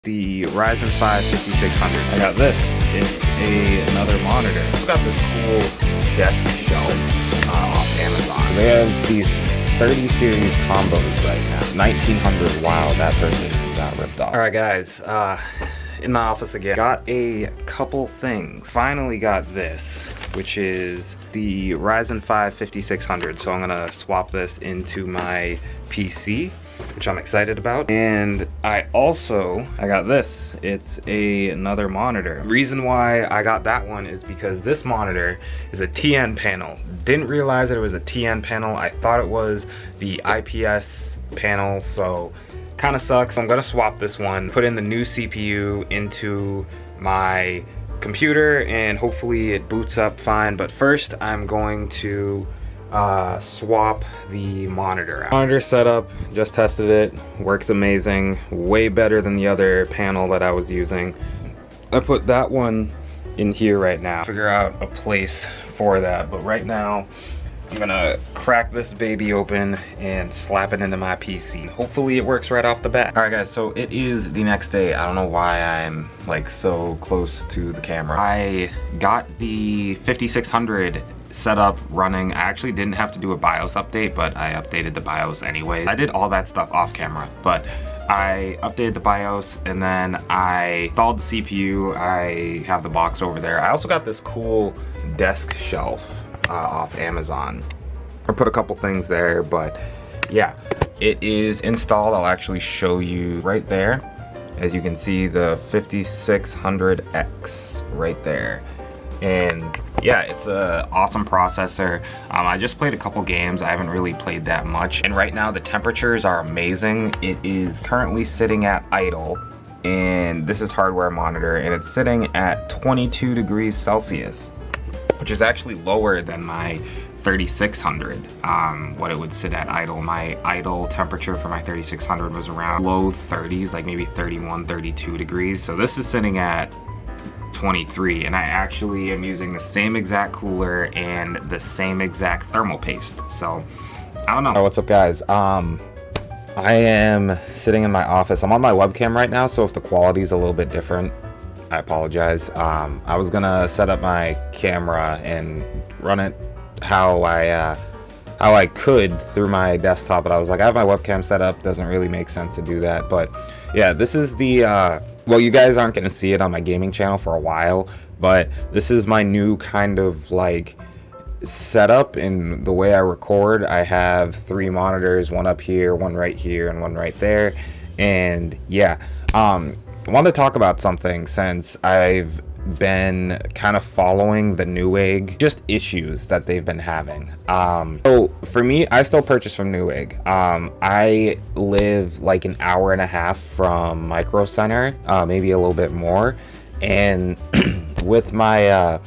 The Ryzen 5 5600. I got this. It's another monitor. I've got this cool desk shelf off Amazon. They have these 30 series combos right now. 1900. Wow, that person got ripped off. All right, guys. In my office again. Got a couple things. Finally got this, which is the Ryzen 5 5600. So I'm gonna swap this into my PC, which I'm excited about. And I got this. It's another monitor. Reason why I got that one is because this monitor is a TN panel. Didn't realize that it was a TN panel. I thought it was the IPS panel, so kind of sucks. I'm gonna swap this one, put in the new CPU into my computer, and hopefully it boots up fine. But first, I'm going to swap the monitor out. Monitor setup, just tested it, works amazing, way better than the other panel that I was using. I put that one in here right now, figure out a place for that, but right now I'm gonna crack this baby open and slap it into my PC. Hopefully it works right off the bat. All right, guys, so it is the next day. I don't know why I'm like so close to the camera. I got the 5600 set up running. I actually didn't have to do a BIOS update, but I updated the BIOS anyway. I did all that stuff off camera, but I updated the BIOS and then I installed the CPU. I have the box over there. I also got this cool desk shelf off Amazon. I put a couple things there, but yeah, it is installed. I'll actually show you right there. As you can see, the 5600X right there. And yeah, it's a awesome processor. I just played a couple games. I haven't really played that much. And right now the temperatures are amazing. It is currently sitting at idle, and this is hardware monitor, and it's sitting at 22 degrees Celsius, which is actually lower than my 3600, what it would sit at idle. My idle temperature for my 3600 was around low 30s, like maybe 31, 32 degrees. So this is sitting at 23, and I actually am using the same exact cooler and the same exact thermal paste. So I don't know. What's up, guys? I am sitting in my office. I'm on my webcam right now, so if the quality is a little bit different, I apologize. I was gonna set up my camera and run it how I could through my desktop, but I was like, I have my webcam set up, doesn't really make sense to do that. But yeah, this is the well, you guys aren't gonna see it on my gaming channel for a while, but this is my new kind of like setup in the way I record. I have 3 monitors, one up here, one right here, and one right there. And yeah, I wanted to talk about something since I've been kind of following the Newegg, just issues that they've been having. So for me, I still purchase from Newegg. I live like an hour and a half from Micro Center, maybe a little bit more, and with my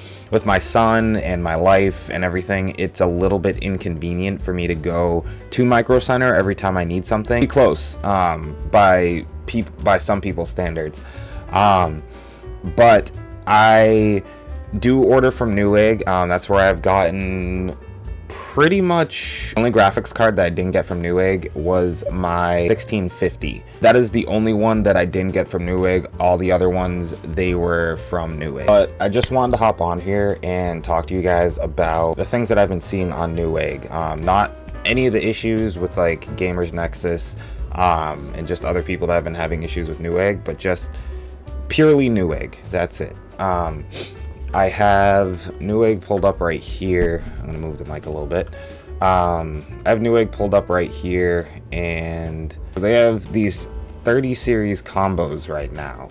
son and my life and everything, it's a little bit inconvenient for me to go to Micro Center every time I need something. Pretty close by some people's standards, but I do order from Newegg. That's where I've gotten pretty much. The only graphics card that I didn't get from Newegg was my 1650. That is the only one that I didn't get from Newegg. All the other ones, they were from Newegg. But I just wanted to hop on here and talk to you guys about the things that I've been seeing on Newegg. Not any of the issues with like Gamers Nexus and just other people that have been having issues with Newegg, but just purely Newegg. That's it. I have Newegg pulled up right here. I'm gonna move the mic a little bit. I have Newegg pulled up right here, and they have these 30 series combos right now.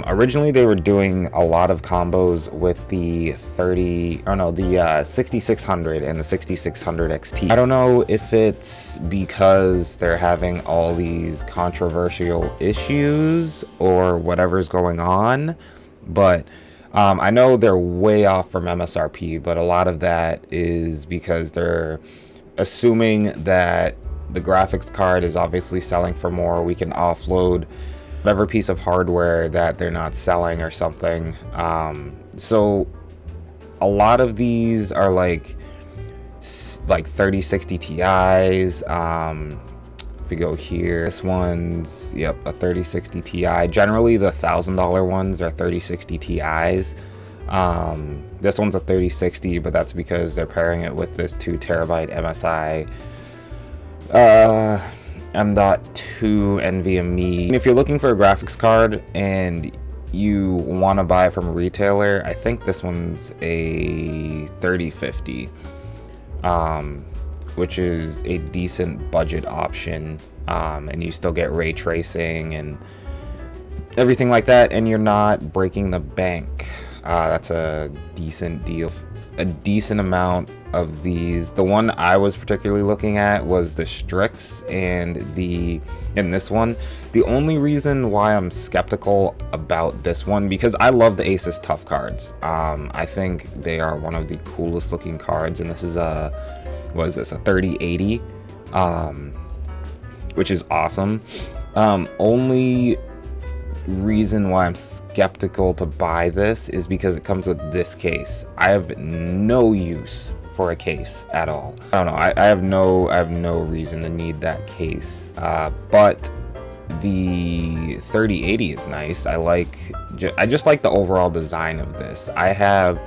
Originally they were doing a lot of combos with the 6600 and the 6600 XT. I don't know if it's because they're having all these controversial issues or whatever's going on, but I know they're way off from MSRP, but a lot of that is because they're assuming that the graphics card is obviously selling for more. We can offload whatever piece of hardware that they're not selling or something. So a lot of these are like 3060 Ti's, If we go here, this one's, yep, a 3060 Ti. Generally the $1,000 ones are 3060 Ti's. This one's a 3060, but that's because they're pairing it with this 2 terabyte MSI M.2 NVMe. And if you're looking for a graphics card and you want to buy it from a retailer, I think this one's a 3050, which is a decent budget option, and you still get ray tracing and everything like that, and you're not breaking the bank. That's a decent deal. A decent amount of these. The one I was particularly looking at was the Strix and this one. The only reason why I'm skeptical about this one, because I love the Asus Tough cards. I think they are one of the coolest looking cards, and this is a, what is this, a 3080, which is awesome. Only reason why I'm skeptical to buy this is because it comes with this case. I have no use for a case at all. I don't know. I have no reason to need that case. But the 3080 is nice. I just like the overall design of this. I have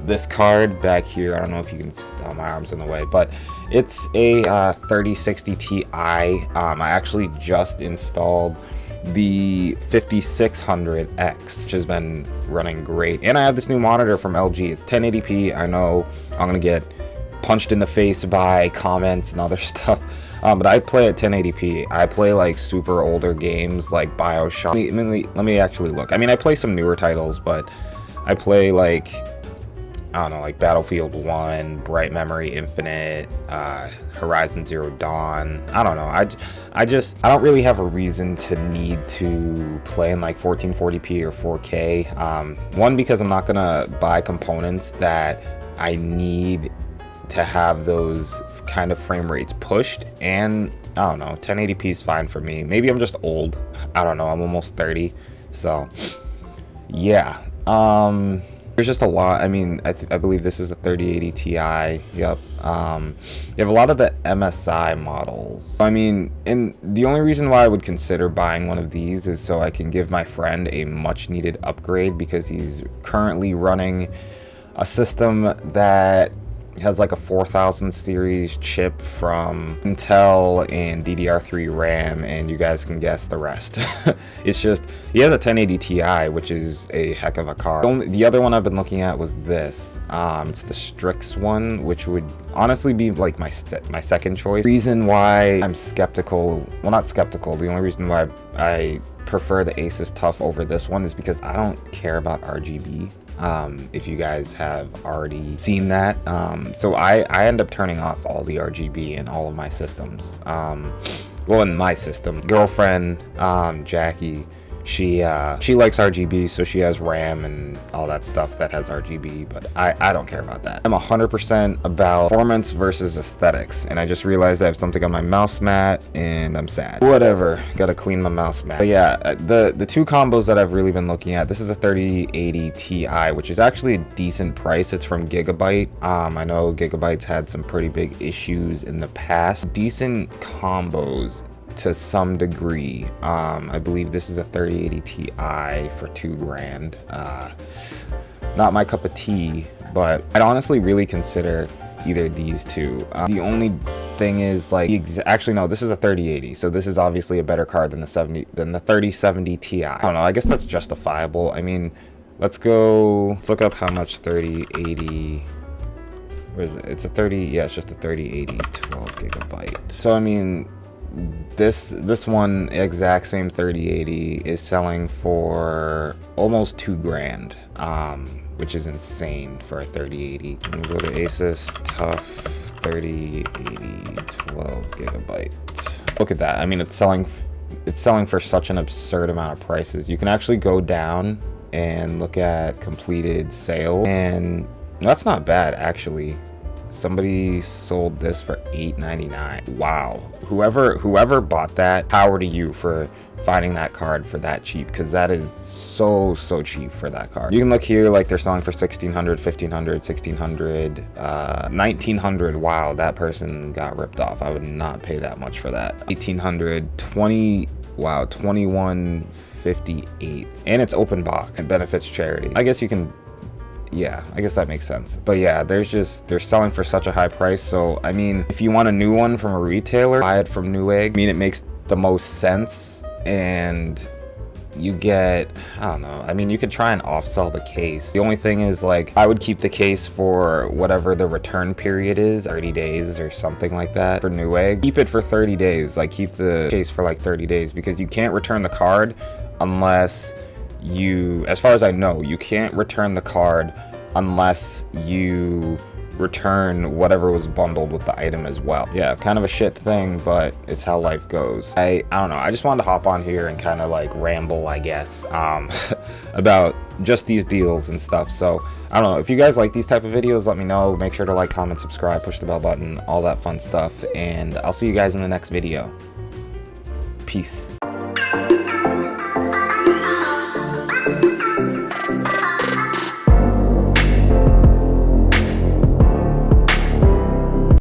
this card back here. I don't know if you can. Oh, my arm's in the way, but it's a 3060 Ti. I actually just installed the 5600X, which has been running great, and I have this new monitor from LG. It's 1080p. I know I'm gonna get punched in the face by comments and other stuff, but I play at 1080p. I play like super older games like BioShock. Let me actually look. I mean, I play some newer titles, but I play like, I don't know, like Battlefield 1, Bright Memory Infinite, Horizon Zero Dawn. I don't know. I don't really have a reason to need to play in like 1440p or 4K. One, because I'm not gonna buy components that I need to have those kind of frame rates pushed, and I don't know, 1080p is fine for me. Maybe I'm just old. I don't know. I'm almost 30, so yeah. There's just a lot. I mean, I believe this is a 3080 Ti. Yep. You have a lot of the MSI models. I mean, and the only reason why I would consider buying one of these is so I can give my friend a much needed upgrade, because he's currently running a system that has like a 4000 series chip from Intel and DDR3 RAM, and you guys can guess the rest. It's just, he has a 1080 Ti, which is a heck of a card. The other one I've been looking at was this. It's the Strix one, which would honestly be like my second choice. Reason why I'm skeptical, well, not skeptical, the only reason why I prefer the Asus Tough over this one is because I don't care about RGB. If you guys have already seen that, so I end up turning off all the RGB in all of my systems. Well, in my system, girlfriend, Jackie, she likes RGB, so she has RAM and all that stuff that has RGB, but I don't care about that. I'm 100% about performance versus aesthetics, and I just realized I have something on my mouse mat and I'm sad. Whatever, gotta clean my mouse mat. But yeah, the two combos that I've really been looking at, this is a 3080 Ti, which is actually a decent price. It's from Gigabyte. I know Gigabyte's had some pretty big issues in the past. Decent combos to some degree. I believe this is a 3080 Ti for $2,000. Not my cup of tea, but I'd honestly really consider either of these two. The only thing is, like, actually no, this is a 3080, so this is obviously a better card than the 3070 Ti. I don't know, I guess that's justifiable. I mean, let's look up how much 3080, where is it? It's a 30, yeah, it's just a 3080 12 gigabyte. So I mean, this one, exact same 3080, is selling for almost $2,000, which is insane for a 3080. I'm gonna go to Asus Tough 3080 12 gigabyte. Look at that. I mean, it's selling for such an absurd amount of prices. You can actually go down and look at completed sale, and that's not bad actually. Somebody sold this for $8.99. Wow. Whoever bought that, power to you for finding that card for that cheap, because that is so cheap for that card. You can look here, like they're selling for $1,600, $1,500, $1,600, $1,900. Wow, that person got ripped off. I would not pay that much for that. $1,800, wow, $2,158, and it's open box. It benefits charity. I guess you can, yeah, I guess that makes sense. But yeah, they're selling for such a high price. So I mean, if you want a new one from a retailer, buy it from Newegg. I mean, it makes the most sense, and you get, I don't know, I mean, you could try and off-sell the case. The only thing is, like, I would keep the case for whatever the return period is, 30 days or something like that for Newegg. Keep it for 30 days, like keep the case for like 30 days, because you can't return the card unless you, as far as I know, you can't return the card unless you return whatever was bundled with the item as well. Yeah, kind of a shit thing, but it's how life goes. I don't know, I just wanted to hop on here and kind of like ramble, I guess, about just these deals and stuff. So I don't know, if you guys like these type of videos, let me know. Make sure to like, comment, subscribe, push the bell button, all that fun stuff, and I'll see you guys in the next video. Peace.